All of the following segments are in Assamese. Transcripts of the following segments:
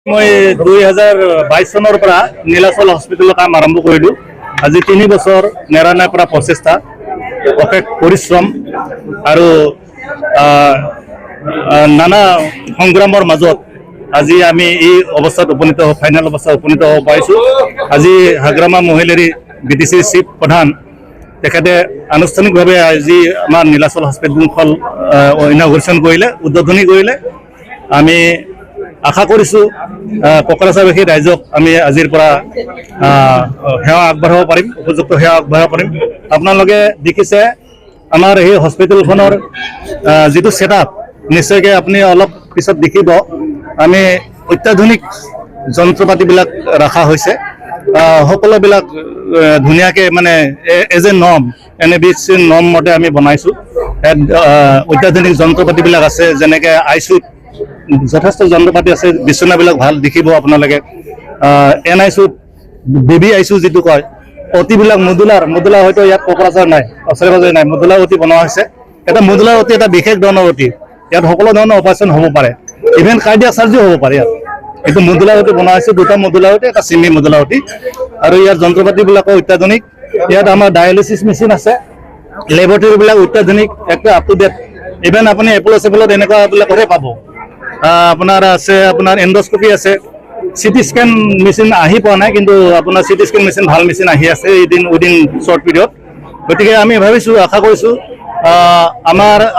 মই 2022 চনৰ পৰা নীলাচল হস্পিটেলৰ কাম আৰম্ভ কৰিলোঁ। আজি 3 বছৰ নেৰানাই পৰা প্ৰচেষ্টা, অশেষ পৰিশ্ৰম আৰু নানা সংগ্ৰামৰ মাজত আজি আমি এই অৱস্থাত ফাইনেল অৱস্থাত উপনীত হ'ব পাৰিছোঁ। আজি হাগ্ৰামা মহিলাৰী BTC চিফ প্ৰধান তেখেতে আনুষ্ঠানিকভাৱে আজি আমাৰ নীলাচল হস্পিটেলখন ইনগ্ৰেশ্যন কৰিলে, উদ্বোধনী কৰিলে। আমি আশা কৰিছোঁ কোকৰাঝাৰবাসী ৰাইজক আমি আজিৰ পৰা সেৱা আগবঢ়াব পাৰিম, উপযুক্ত সেৱা আগবঢ়াব পাৰিম। আপোনালোকে দেখিছে আমাৰ এই হস্পিটেলখনৰ যিটো ছেটআপ, নিশ্চয়কৈ আপুনি অলপ পিছত দেখিব। আমি অত্যাধুনিক যন্ত্ৰ পাতিবিলাক ৰখা হৈছে, সকলোবিলাক ধুনীয়াকৈ মানে as a norm NABC norm মতে আমি বনাইছোঁ। ইয়াত অত্যাধুনিক যন্ত্ৰ পাতিবিলাক আছে, যেনেকৈ ICU যথেষ্ট যন্ত্ৰ পাতি আছে, বিচনাবিলাক ভাল দেখিব আপোনালোকে। NICU বেবী ICU যিটো কয়, অতিবিলাক মডুলাৰ হয়তো ইয়াত কোকৰাঝাৰ নাই, ওচৰে পাজৰে নাই। মডুলাৰ অতি বনোৱা হৈছে। এটা মডুলাৰ অতি এটা বিশেষ ধৰণৰ অতি, ইয়াত সকলো ধৰণৰ অপাৰেশ্যন হ'ব পাৰে, ইভেন কাৰ্ডিয়াক চাৰ্জাৰীও হ'ব পাৰে ইয়াত। এইটো মডুলাৰ অতি বনোৱা হৈছে, 2টা মডুলাৰ অতি, এটা ছেমি মডুলাৰ অতি। আৰু ইয়াৰ যন্ত্ৰ পাতিবিলাকো অত্যাধুনিক। ইয়াত আমাৰ ডায়ালিচিছ মেচিন আছে, লেবৰেটৰীবিলাক অত্যাধুনিক, একটা আপ টু ডেট। ইভেন আপুনি এপ'ল' চেপ'লত এনেকুৱাবিলাকহে পাব। আপোনাৰ আছে, আপোনাৰ এণ্ডস্কপি আছে, CT স্কেন মেচিন আহি পোৱা নাই, কিন্তু আপোনাৰ CT স্কেন মেচিন ভাল মেচিন আহি আছে উইদিন শ্বৰ্ট পিৰিয়ড। গতিকে আমি ভাবিছোঁ, আশা কৰিছোঁ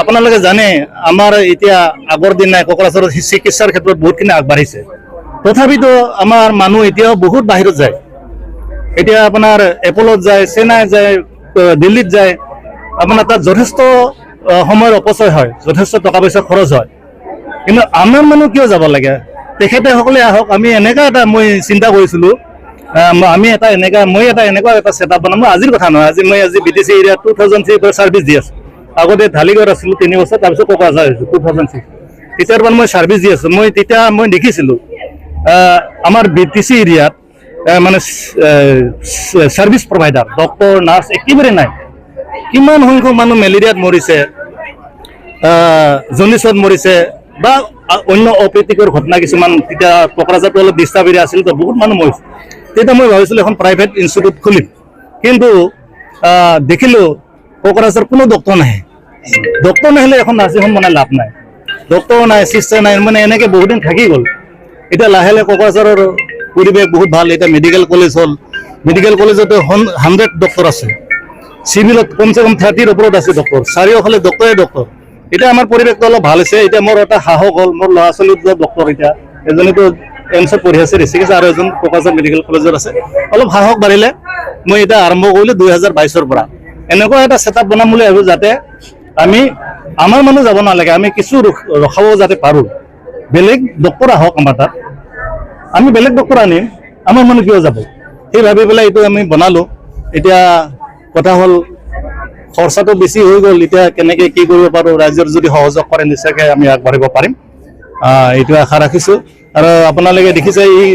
আপোনালোকে জানে আমাৰ এতিয়া আগৰ দিন নাই, কোকৰাঝাৰত চিকিৎসাৰ ক্ষেত্ৰত বহুতখিনি আগবাঢ়িছে। তথাপিতো আমাৰ মানুহ এতিয়াও বহুত বাহিৰত যায়। এতিয়া আপোনাৰ এপ'লত যায়, চেন্নাই যায়, দিল্লীত যায়। আপোনাৰ তাত যথেষ্ট সময়ৰ অপচয় হয়, যথেষ্ট টকা পইচা খৰচ হয়। কিন্তু আমাৰ মানুহ কিয় যাব লাগে? তেখেতে সকলোৱে আহক। আমি এনেকুৱা এটা মই চিন্তা কৰিছিলোঁ, মই এনেকুৱা এটা ছেটআপ বনাম। মই আজিৰ কথা নহয়, মই BTC এৰিয়াত 2003 পৰা ছাৰ্ভিচ দি আছোঁ। আগতে ঢালিগড় আছিলোঁ 3 বছৰ, তাৰপিছত কোকৰাঝাৰ আহিছোঁ 2006। তেতিয়াৰ পৰা মই ছাৰ্ভিচ দি আছোঁ। তেতিয়া মই দেখিছিলোঁ আমাৰ BTC এৰিয়াত মানে ছাৰ্ভিচ প্ৰভাইডাৰ, ডক্তৰ, নাৰ্ছ একেবাৰে নাই। কিমান সংখ্যক মানুহ মেলেৰিয়াত মৰিছে, জণ্ডিছত মৰিছে, বা অন্য অপ্ৰীতিকৰ ঘটনা কিছুমান। তেতিয়া কোকৰাঝাৰটো অলপ ডিষ্টাৰ্ব এৰিয়া আছিল, তো বহুত মানুহ মৰিছে। তেতিয়া মই ভাবিছিলোঁ এখন প্ৰাইভেট ইনষ্টিটিউট খুলিম, কিন্তু দেখিলোঁ কোকৰাঝাৰ কোনো ডক্তৰ নাহে। ডক্তৰ নাহিলে এখন নাৰ্ছিং হোম বনাই লাভ নাই। ডক্তৰ নাই, চিষ্টাৰ নাই, মানে এনেকৈ বহুদিন থাকি গ'ল। এতিয়া লাহে লাহে কোকৰাঝাৰৰ পৰিৱেশ বহুত ভাল। এতিয়া মেডিকেল কলেজ হ'ল, মেডিকেল কলেজতো 100 ডক্তৰ আছে, চিভিলত কমচে কম 30ৰ ওপৰত আছে ডক্তৰ, চাৰিওফালে ডক্তৰে ডক্তৰ। এতিয়া আমাৰ পৰিৱেশটো অলপ ভাল হৈছে। এতিয়া মোৰ এটা সাহস হ'ল, মোৰ ল'ৰা ছোৱালী ডক্তৰ, এতিয়া এজনীতো এমছত পঢ়ি আছে ঋষিকেশ, আৰু এজন কোকৰাঝাৰ মেডিকেল কলেজত আছে। অলপ সাহস বাঢ়িলে মই এতিয়া আৰম্ভ কৰিলোঁ 2022ৰ পৰা। এনেকুৱা এটা ছেটআপ বনাম বুলি ভাবোঁ, যাতে আমাৰ মানুহ যাব নালাগে, আমি কিছু ৰখাব যাতে পাৰোঁ। বেলেগ ডক্তৰ আহক আমাৰ তাত, আমি বেলেগ ডক্তৰ আনিম, আমাৰ মানুহ কিয় যাব? সেই ভাবি পেলাই এইটো আমি বনালোঁ। এতিয়া কথা হ'ল, খৰচাটো বেছি হৈ গ'ল। এতিয়া কেনেকৈ কি কৰিব পাৰোঁ, ৰাইজৰ যদি সহযোগ কৰে নিশ্চয়কৈ আমি আগবাঢ়িব পাৰিম, এইটো আশা ৰাখিছোঁ। আৰু আপোনালোকে দেখিছে এই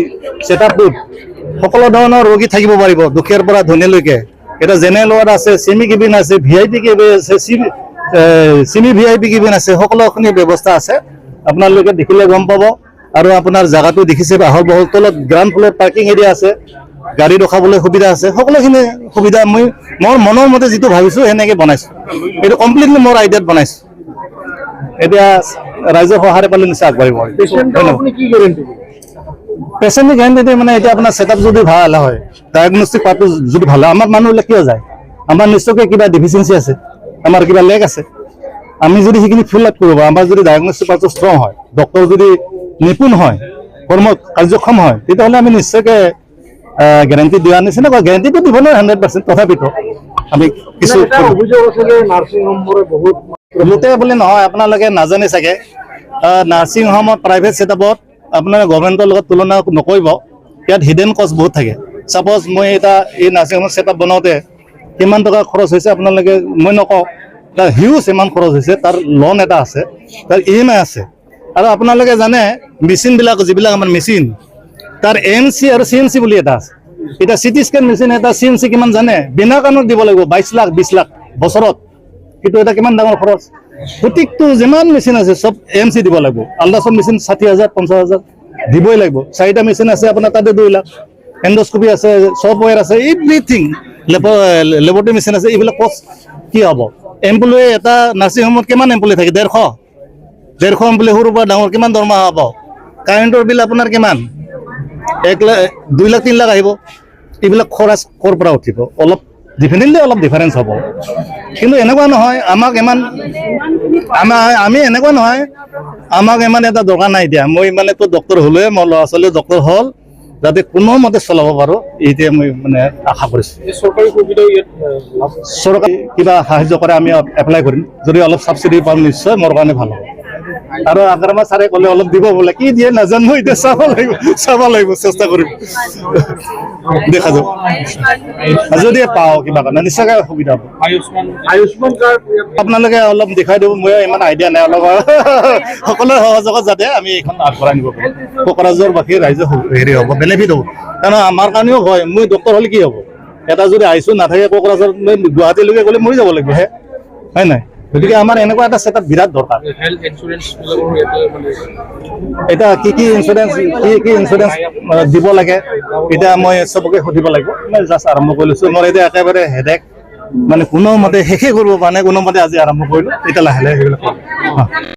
ছেটআপটোত সকলো ধৰণৰ ৰোগী থাকিব পাৰিব, দুখীয়াৰ পৰা ধনীলৈকে। এটা জেনেৰেল ৱাৰ্ড আছে, ছেমি কেবিন আছে, VIP কেবিন আছে, ছেমি VIP কেবিন আছে, সকলোখিনি ব্যৱস্থা আছে। আপোনালোকে দেখিলে গম পাব। আৰু আপোনাৰ জেগাটো দেখিছে, আহল বহল, তলত গ্ৰাউণ্ড ফ্ল'ৰত পাৰ্কিং এৰিয়া আছে, গাড়ী ৰখাবলৈ সুবিধা আছে, সকলোখিনি সুবিধা মোৰ মনৰ মতে যিটো ভাবিছোঁ সেনেকৈ বনাইছোঁ। এইটো কমপ্লিটলি মোৰ আইডিয়াত বনাইছোঁ। এতিয়া ৰাইজৰ সহায় পালে নিশ্চয় আগবাঢ়িব। পেচেণ্টৰ গেৰাণ্টি মানে এতিয়া আপোনাৰ ছেটআপ যদি ভাল হয়, ডায়েগনষ্টিক পাৰ্টটো যদি ভাল হয়, আমাৰ মানুহবিলাক কিয় যায়? আমাৰ নিশ্চয়কৈ কিবা ডেফিচিয়েঞ্চি আছে, আমাৰ কিবা লেক আছে। আমি যদি সেইখিনি ফিল আপ কৰিব, আমাৰ যদি ডায়েগনষ্টিক পাৰ্টটো ষ্ট্ৰং হয়, ডক্তৰ যদি নিপুণ হয়, কাৰ্যক্ষম হয়, তেতিয়াহ'লে আমি নিশ্চয়কৈ গেৰাণ্টি দিয়াৰ নিচিনা, গেৰাণ্টিটো দিব নোৱাৰে 100%, তথাপিতো আমি কিছু লোতে বুলি নহয়, আপোনালোকে নাজানে চাগে, নাৰ্ছিং হোমত প্ৰাইভেট ছেটআপত আপোনালোকে গভৰ্ণমেণ্টৰ লগত তুলনা নকৰিব। ইয়াত হিডেন কষ্ট বহুত থাকে। ছাপ'জ মই এই নাৰ্ছিং হোমৰ ছেটআপ বনাওঁতে কিমান টকা খৰচ হৈছে আপোনালোকে মই নকওঁ, তাৰ হিউজ এমাউণ্ট খৰচ হৈছে। তাৰ লোন এটা আছে, তাৰ EMI আছে। আৰু আপোনালোকে জানে মেচিনবিলাক, যিবিলাক আমাৰ মেচিন, তাৰ ANC আৰু CNC বুলি এটা আছে। এতিয়া CT স্কেন মেচিন এটা CNC কিমান জানে? বিনা কাৰণত দিব লাগিব 22 লাখ 20 লাখ বছৰত। কিন্তু এটা কিমান ডাঙৰ খৰচ। প্ৰত্যেকটো যিমান মেচিন আছে চব ANC দিব লাগিব। আল্ট্ৰাচাউণ্ড মেচিন 60,000 50,000, দিবই লাগিব। 4টা মেচিন আছে আপোনাৰ তাতে 2 লাখ, এণ্ডস্কপি আছে, ছফ্টৱেৰ আছে, এভৰিথিং, লেবৰেটৰী মেচিন আছে, এইবিলাক কষ্ট কি হ'ব? এমপ্লয়ী এটা নাৰ্ছিং হোমত কিমান এমপ্লয়ী থাকে? 150 এমপ্লয়ী, সৰুৰ পৰা ডাঙৰ কিমান দৰমহা হ'ব? কাৰেণ্টৰ বিল আপোনাৰ কিমান? 1 লাখ, 2 লাখ 3 লাখ আহিব। এইবিলাক খৰচ ক'ৰ পৰা উঠিব? অলপ ডেফিনেটলি অলপ ডিফাৰেঞ্চ হ'ব। কিন্তু এনেকুৱা নহয় আমাক ইমান আমি এনেকুৱা নহয় আমাক ইমান এটা দৰকাৰ নাই। এতিয়া মই মানে তো ডক্টৰ হ'লোৱে, মোৰ ল'ৰা ছোৱালী ডক্টৰ হ'ল, যাতে কোনোমতে চলাব পাৰোঁ, এইটোৱে মই মানে আশা কৰিছোঁ। চৰকাৰী সুবিধা চৰকাৰে কিবা সাহায্য কৰে আমি এপ্লাই কৰিম, যদি অলপ ছাবচিডি পাম নিশ্চয় মোৰ কাৰণে ভাল হ'ব। আৰু আগ্ৰামা ছাৰে ক'লে অলপ দিব বোলে, কি দিয়ে নাজানো, এতিয়া চাব লাগিব, চেষ্টা কৰিম, দেখা যাব। যদি পাওঁ কিবা কাৰণে নিশ্চয়কৈ সুবিধা হ'ব। আয়ুষ্মান কাৰ্ড আপোনালোকে অলপ দেখাই দিব, মই ইমান আইডিয়া নাই, অলপ সকলোৰে সহযোগত যাতে আমি এইখন আগবঢ়াই নিব পাৰোঁ, কোকৰাঝাৰবাসী ৰাইজে হেৰি হ'ব, বেনিফিট হ'ব। কাৰণ আমাৰ কাৰণেও হয়, মই ডক্টৰ হ'লে কি হ'ব? এটা যদি আইচো নাথাকে কোকৰাঝাৰ, গুৱাহাটীলৈকে গ'লে মৰি যাব লাগিব, হয় নাই? গতিকে আমাৰ এনেকুৱা এটা ছেটআপ বিৰাট দৰকাৰ। হেল্থ ইঞ্চুৰেঞ্চ এতিয়া কি ইঞ্চুৰেঞ্চ দিব লাগে, এতিয়া মই চবকে সুধিব লাগিব। মই জাষ্ট আৰম্ভ কৰি লৈছোঁ, মোৰ এতিয়া একেবাৰে হেডেক, মানে কোনোমতে শেষে কৰিব পৰা নাই, কোনোমতে আজি আৰম্ভ কৰিলোঁ, এতিয়া লাহে লাহে সেইবিলাক